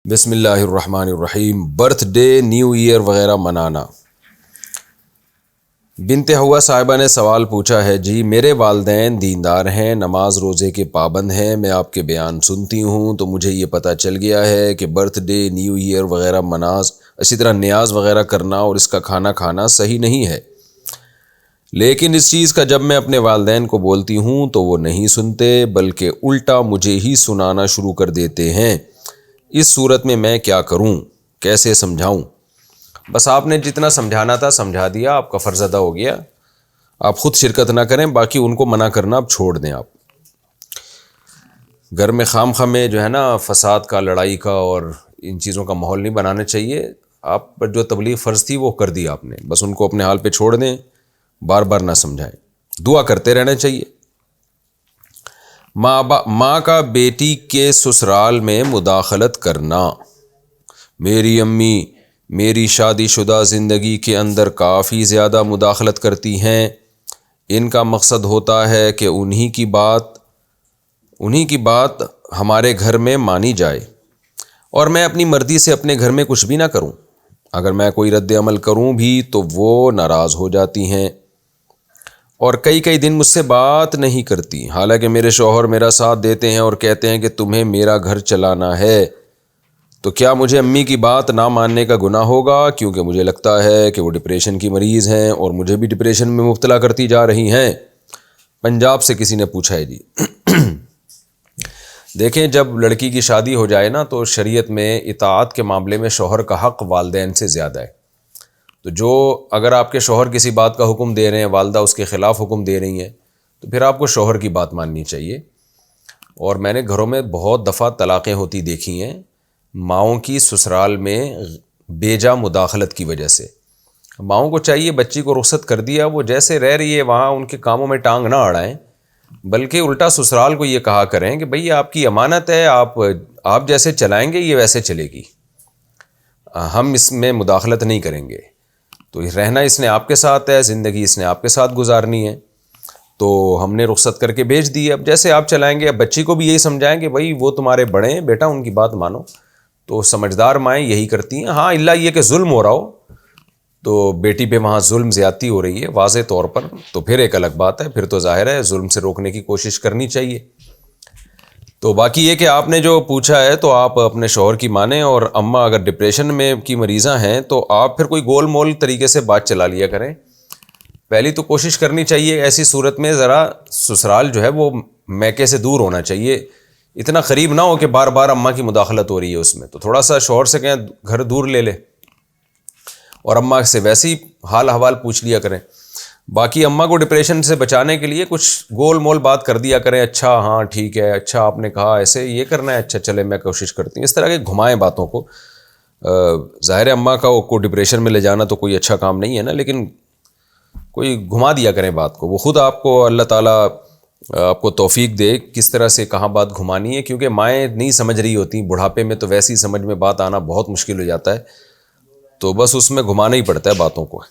بسم اللہ الرحمن الرحیم۔ برتھ ڈے، نیو ایئر وغیرہ منانا۔ بنت ہوا صاحبہ نے سوال پوچھا ہے، جی میرے والدین دیندار ہیں، نماز روزے کے پابند ہیں، میں آپ کے بیان سنتی ہوں تو مجھے یہ پتہ چل گیا ہے کہ برتھ ڈے، نیو ایئر وغیرہ اسی طرح نیاز وغیرہ کرنا اور اس کا کھانا کھانا صحیح نہیں ہے، لیکن اس چیز کا جب میں اپنے والدین کو بولتی ہوں تو وہ نہیں سنتے بلکہ الٹا مجھے ہی سنانا شروع کر دیتے ہیں۔ اس صورت میں کیا کروں، کیسے سمجھاؤں؟ بس آپ نے جتنا سمجھانا تھا سمجھا دیا، آپ کا فرض ادا ہو گیا۔ آپ خود شرکت نہ کریں، باقی ان کو منع کرنا آپ چھوڑ دیں۔ آپ گھر میں خام خواہ میں جو ہے نا فساد کا، لڑائی کا اور ان چیزوں کا ماحول نہیں بنانا چاہیے۔ آپ پر جو تبلیغ فرض تھی وہ کر دی آپ نے، بس ان کو اپنے حال پہ چھوڑ دیں، بار بار نہ سمجھائیں، دعا کرتے رہنا چاہیے۔ ماں کا بیٹی کے سسرال میں مداخلت کرنا۔ میری امی میری شادی شدہ زندگی کے اندر کافی زیادہ مداخلت کرتی ہیں۔ ان کا مقصد ہوتا ہے کہ انہی کی بات ہمارے گھر میں مانی جائے اور میں اپنی مرضی سے اپنے گھر میں کچھ بھی نہ کروں۔ اگر میں کوئی رد عمل کروں بھی تو وہ ناراض ہو جاتی ہیں اور کئی دن مجھ سے بات نہیں کرتی، حالانکہ میرے شوہر میرا ساتھ دیتے ہیں اور کہتے ہیں کہ تمہیں میرا گھر چلانا ہے۔ تو کیا مجھے امی کی بات نہ ماننے کا گناہ ہوگا؟ کیونکہ مجھے لگتا ہے کہ وہ ڈپریشن کی مریض ہیں اور مجھے بھی ڈپریشن میں مبتلا کرتی جا رہی ہیں۔ پنجاب سے کسی نے پوچھا ہے جی۔ دیکھیں، جب لڑکی کی شادی ہو جائے نا تو شریعت میں اطاعت کے معاملے میں شوہر کا حق والدین سے زیادہ ہے۔ تو اگر آپ کے شوہر کسی بات کا حکم دے رہے ہیں، والدہ اس کے خلاف حکم دے رہی ہیں، تو پھر آپ کو شوہر کی بات ماننی چاہیے۔ اور میں نے گھروں میں بہت دفعہ طلاقیں ہوتی دیکھی ہیں ماؤں کی سسرال میں بیجا مداخلت کی وجہ سے۔ ماؤں کو چاہیے بچی کو رخصت کر دیا، وہ جیسے رہ رہی ہے وہاں ان کے کاموں میں ٹانگ نہ اڑائیں، بلکہ الٹا سسرال کو یہ کہا کریں کہ بھئی آپ کی امانت ہے، آپ جیسے چلائیں گے یہ ویسے چلے گی، ہم اس میں مداخلت نہیں کریں گے۔ تو رہنا اس نے آپ کے ساتھ ہے، زندگی اس نے آپ کے ساتھ گزارنی ہے، تو ہم نے رخصت کر کے بھیج دی۔ اب جیسے آپ چلائیں گے، اب بچی کو بھی یہی سمجھائیں کہ بھئی وہ تمہارے بڑے ہیں بیٹا، ان کی بات مانو۔ تو سمجھدار مائیں یہی کرتی ہیں۔ ہاں الا یہ کہ ظلم ہو رہا ہو تو بیٹی پہ وہاں ظلم زیادتی ہو رہی ہے واضح طور پر، تو پھر ایک الگ بات ہے، پھر تو ظاہر ہے ظلم سے روکنے کی کوشش کرنی چاہیے۔ تو باقی یہ کہ آپ نے جو پوچھا ہے تو آپ اپنے شوہر کی مانیں، اور اماں اگر ڈپریشن میں کی مریضاں ہیں تو آپ پھر کوئی گول مول طریقے سے بات چلا لیا کریں۔ پہلی تو کوشش کرنی چاہیے ایسی صورت میں ذرا سسرال جو ہے وہ میکے سے دور ہونا چاہیے، اتنا قریب نہ ہو کہ بار بار اماں کی مداخلت ہو رہی ہے اس میں، تو تھوڑا سا شوہر سے کہیں گھر دور لے لے اور اماں سے ویسے ہی حال احوال پوچھ لیا کریں۔ باقی اماں کو ڈپریشن سے بچانے کے لیے کچھ گول مول بات کر دیا کریں، اچھا ہاں ٹھیک ہے، اچھا آپ نے کہا ایسے یہ کرنا ہے، اچھا چلے میں کوشش کرتی ہوں، اس طرح کے گھمائیں باتوں کو۔ ظاہر اماں کو ڈپریشن میں لے جانا تو کوئی اچھا کام نہیں ہے نا، لیکن کوئی گھما دیا کریں بات کو، وہ خود آپ کو اللہ تعالیٰ آپ کو توفیق دے کس طرح سے کہاں بات گھمانی ہے، کیونکہ مائیں نہیں سمجھ رہی ہوتی، بڑھاپے میں تو ویسی سمجھ میں بات آنا بہت مشکل ہو جاتا ہے، تو بس اس میں گھمانا ہی پڑتا ہے باتوں کو۔